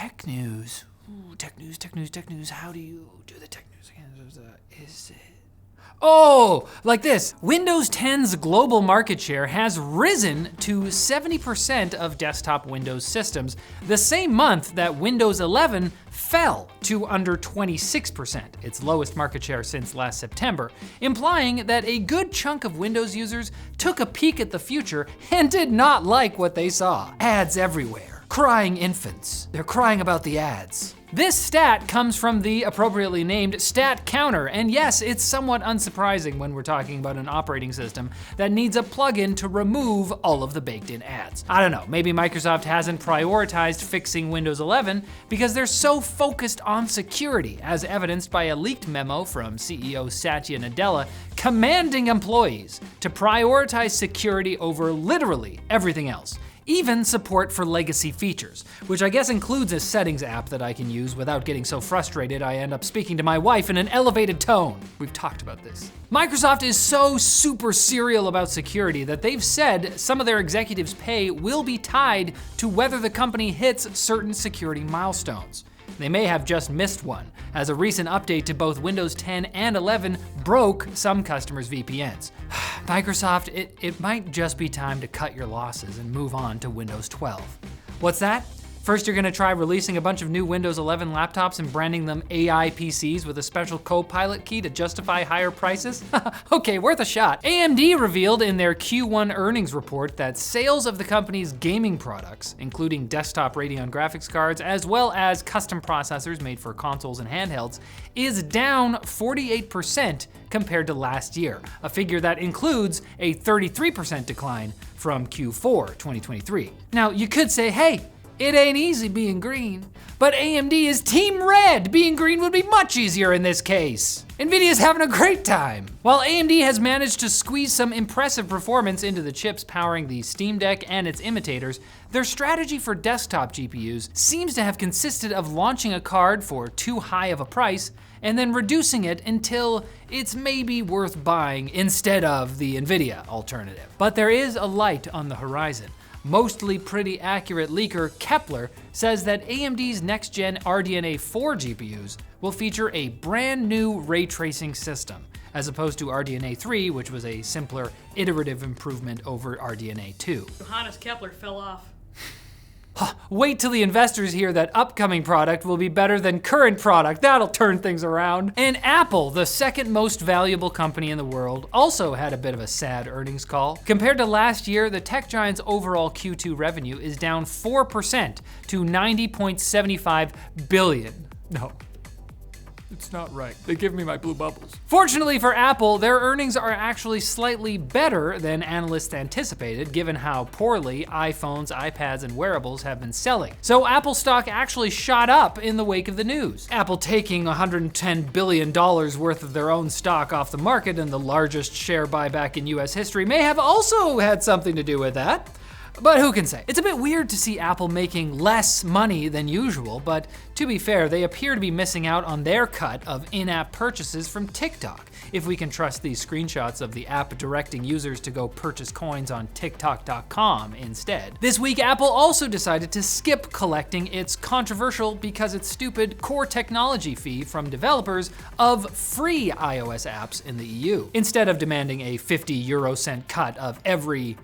tech news. Ooh, tech news. How do you do the tech news again? Is it? Oh, like this. Windows 10's global market share has risen to 70% of desktop Windows systems, the same month that Windows 11 fell to under 26%, its lowest market share since last September, implying that a good chunk of Windows users took a peek at the future and did not like what they saw. Ads everywhere. Crying infants. They're crying about the ads. This stat comes from the appropriately named stat counter, and yes, it's somewhat unsurprising when we're talking about an operating system that needs a plugin to remove all of the baked-in ads. I don't know, maybe Microsoft hasn't prioritized fixing Windows 11 because they're so focused on security, as evidenced by a leaked memo from CEO Satya Nadella commanding employees to prioritize security over literally everything else. Even support for legacy features, which I guess includes a settings app that I can use without getting so frustrated I end up speaking to my wife in an elevated tone. We've talked about this. Microsoft is so super serial about security that they've said some of their executives' pay will be tied to whether the company hits certain security milestones. They may have just missed one, as a recent update to both Windows 10 and 11 broke some customers' VPNs. Microsoft, it might just be time to cut your losses and move on to Windows 12. What's that? First, you're gonna try releasing a bunch of new Windows 11 laptops and branding them AI PCs with a special Copilot key to justify higher prices? Okay, worth a shot. AMD revealed in their Q1 earnings report that sales of the company's gaming products, including desktop Radeon graphics cards, as well as custom processors made for consoles and handhelds, is down 48% compared to last year, a figure that includes a 33% decline from Q4 2023. Now, you could say, hey, it ain't easy being green, but AMD is Team Red. Being green would be much easier in this case. NVIDIA's having a great time. While AMD has managed to squeeze some impressive performance into the chips powering the Steam Deck and its imitators, their strategy for desktop GPUs seems to have consisted of launching a card for too high of a price and then reducing it until it's maybe worth buying instead of the NVIDIA alternative. But there is a light on the horizon. Mostly pretty accurate leaker Kepler says that AMD's next-gen RDNA 4 GPUs will feature a brand new ray tracing system, as opposed to RDNA 3, which was a simpler iterative improvement over RDNA 2. Johannes Kepler fell off. Wait till the investors hear that upcoming product will be better than current product. That'll turn things around. And Apple, the second most valuable company in the world, also had a bit of a sad earnings call. Compared to last year, the tech giant's overall Q2 revenue is down 4% to $90.75 billion. No. It's not right. They give me my blue bubbles. Fortunately for Apple, their earnings are actually slightly better than analysts anticipated, given how poorly iPhones, iPads, and wearables have been selling. So Apple stock actually shot up in the wake of the news. Apple taking $110 billion worth of their own stock off the market and the largest share buyback in US history may have also had something to do with that. But who can say? It's a bit weird to see Apple making less money than usual, but to be fair, they appear to be missing out on their cut of in-app purchases from TikTok, if we can trust these screenshots of the app directing users to go purchase coins on TikTok.com instead. This week, Apple also decided to skip collecting its controversial because it's stupid core technology fee from developers of free iOS apps in the EU, instead of demanding a 50 cut of every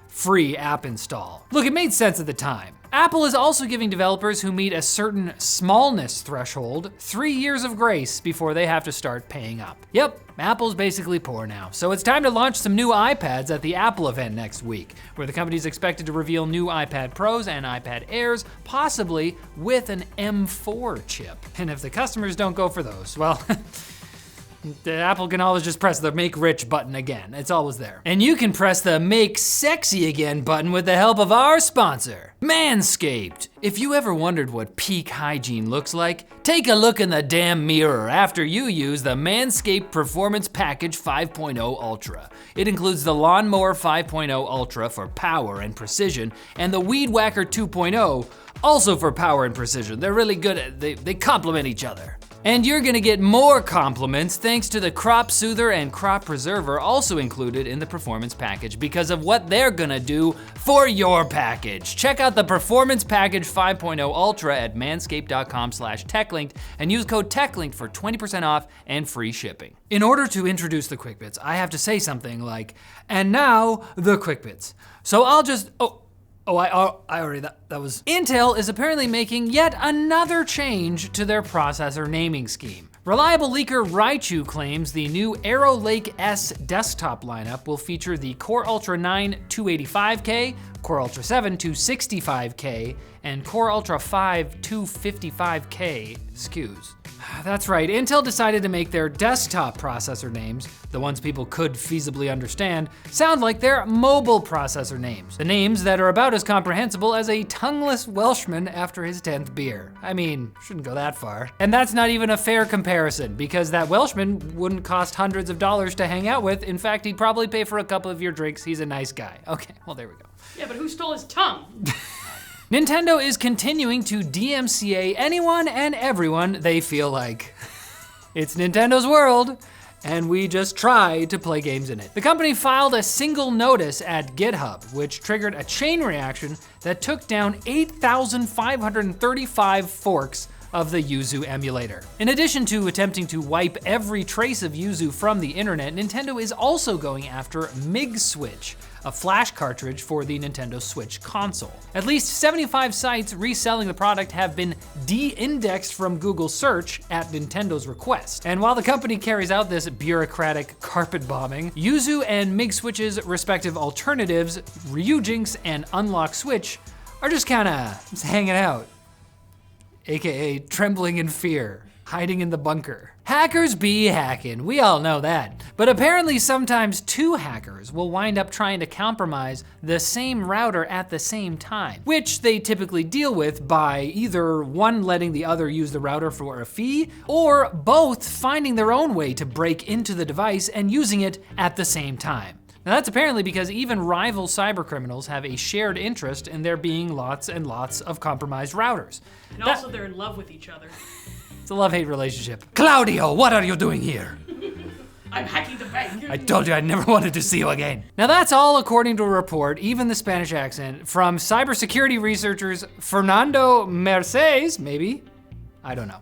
free app install. Look, it made sense at the time. Apple is also giving developers who meet a certain smallness threshold 3 years of grace before they have to start paying up. Yep, Apple's basically poor now. So it's time to launch some new iPads at the Apple event next week, where the company's expected to reveal new iPad Pros and iPad Airs, possibly with an M4 chip. And if the customers don't go for those, well, the Apple can always just press the Make Rich button again. It's always there. And you can press the Make Sexy Again button with the help of our sponsor, Manscaped. If you ever wondered what peak hygiene looks like, take a look in the damn mirror after you use the Manscaped Performance Package 5.0 Ultra. It includes the Lawnmower 5.0 Ultra for power and precision, and the Weed Whacker 2.0 also for power and precision. They're really good at, they complement each other. And you're gonna get more compliments thanks to the Crop Soother and Crop Preserver also included in the Performance Package because of what they're gonna do for your package. Check out the Performance Package 5.0 Ultra at manscaped.com/techlinked and use code TechLinked for 20% off and free shipping. In order to introduce the Quick Bits, I have to say something like, and now the Quick Bits. So I'll just, I already, that was. Intel is apparently making yet another change to their processor naming scheme. Reliable leaker Raichu claims the new Arrow Lake S desktop lineup will feature the Core Ultra 9 285K, Core Ultra 7 265K, and Core Ultra 5 255K SKUs. That's right, Intel decided to make their desktop processor names, the ones people could feasibly understand, sound like their mobile processor names. The names that are about as comprehensible as a tongueless Welshman after his 10th beer. I mean, shouldn't go that far. And that's not even a fair comparison, because that Welshman wouldn't cost hundreds of dollars to hang out with. In fact, he'd probably pay for a couple of your drinks. He's a nice guy. Okay, well, there we go. Yeah, but who stole his tongue? Nintendo is continuing to DMCA anyone and everyone they feel like. It's Nintendo's world, and we just try to play games in it. The company filed a single notice at GitHub, which triggered a chain reaction that took down 8,535 forks of the Yuzu emulator. In addition to attempting to wipe every trace of Yuzu from the internet, Nintendo is also going after MIG Switch, a flash cartridge for the Nintendo Switch console. At least 75 sites reselling the product have been de-indexed from Google search at Nintendo's request. And while the company carries out this bureaucratic carpet bombing, Yuzu and MIG Switch's respective alternatives, Ryujinx and Unlock Switch, are just kinda hanging out. AKA trembling in fear, hiding in the bunker. Hackers be hacking, we all know that. But apparently sometimes two hackers will wind up trying to compromise the same router at the same time, which they typically deal with by either one letting the other use the router for a fee, or both finding their own way to break into the device and using it at the same time. Now that's apparently because even rival cybercriminals have a shared interest in there being lots and lots of compromised routers. And also they're in love with each other. It's a love-hate relationship. Claudio, what are you doing here? I'm hacking the bank. I told you I never wanted to see you again. Now that's all according to a report, even the Spanish accent, from cybersecurity researchers Fernando Mercedes, maybe? I don't know.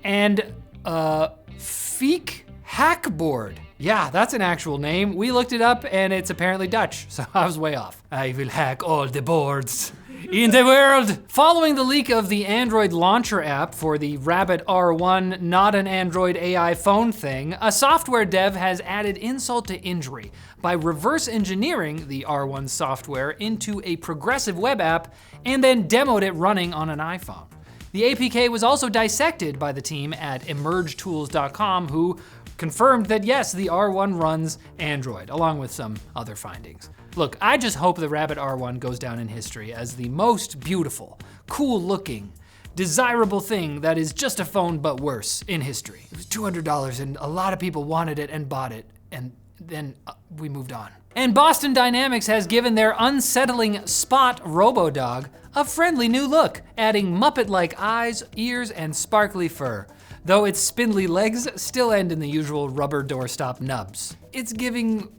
And Feek Hackboard. Yeah, that's an actual name. We looked it up and it's apparently Dutch, so I was way off. I will hack all the boards in the world. Following the leak of the Android launcher app for the Rabbit R1 not an Android AI phone thing, a software dev has added insult to injury by reverse engineering the R1 software into a progressive web app and then demoed it running on an iPhone. The APK was also dissected by the team at emergetools.com, who confirmed that yes, the R1 runs Android, along with some other findings. Look, I just hope the Rabbit R1 goes down in history as the most beautiful, cool looking, desirable thing that is just a phone but worse in history. It was $200 and a lot of people wanted it and bought it, and then we moved on. And Boston Dynamics has given their unsettling Spot RoboDog a friendly new look, adding Muppet-like eyes, ears, and sparkly fur, though its spindly legs still end in the usual rubber doorstop nubs. It's giving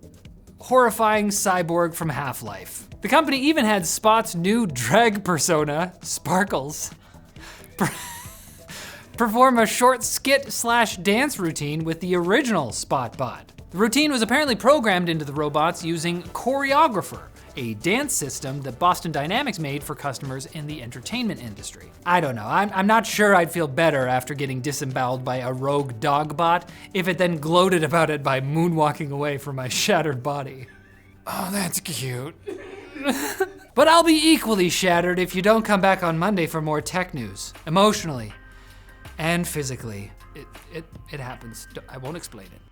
horrifying cyborg from Half-Life. The company even had Spot's new drag persona, Sparkles, perform a short skit/dance routine with the original Spot bot. The routine was apparently programmed into the robots using Choreographer, a dance system that Boston Dynamics made for customers in the entertainment industry. I don't know, I'm not sure I'd feel better after getting disemboweled by a rogue dog bot if it then gloated about it by moonwalking away from my shattered body. Oh, that's cute. But I'll be equally shattered if you don't come back on Monday for more tech news, emotionally and physically. It happens, I won't explain it.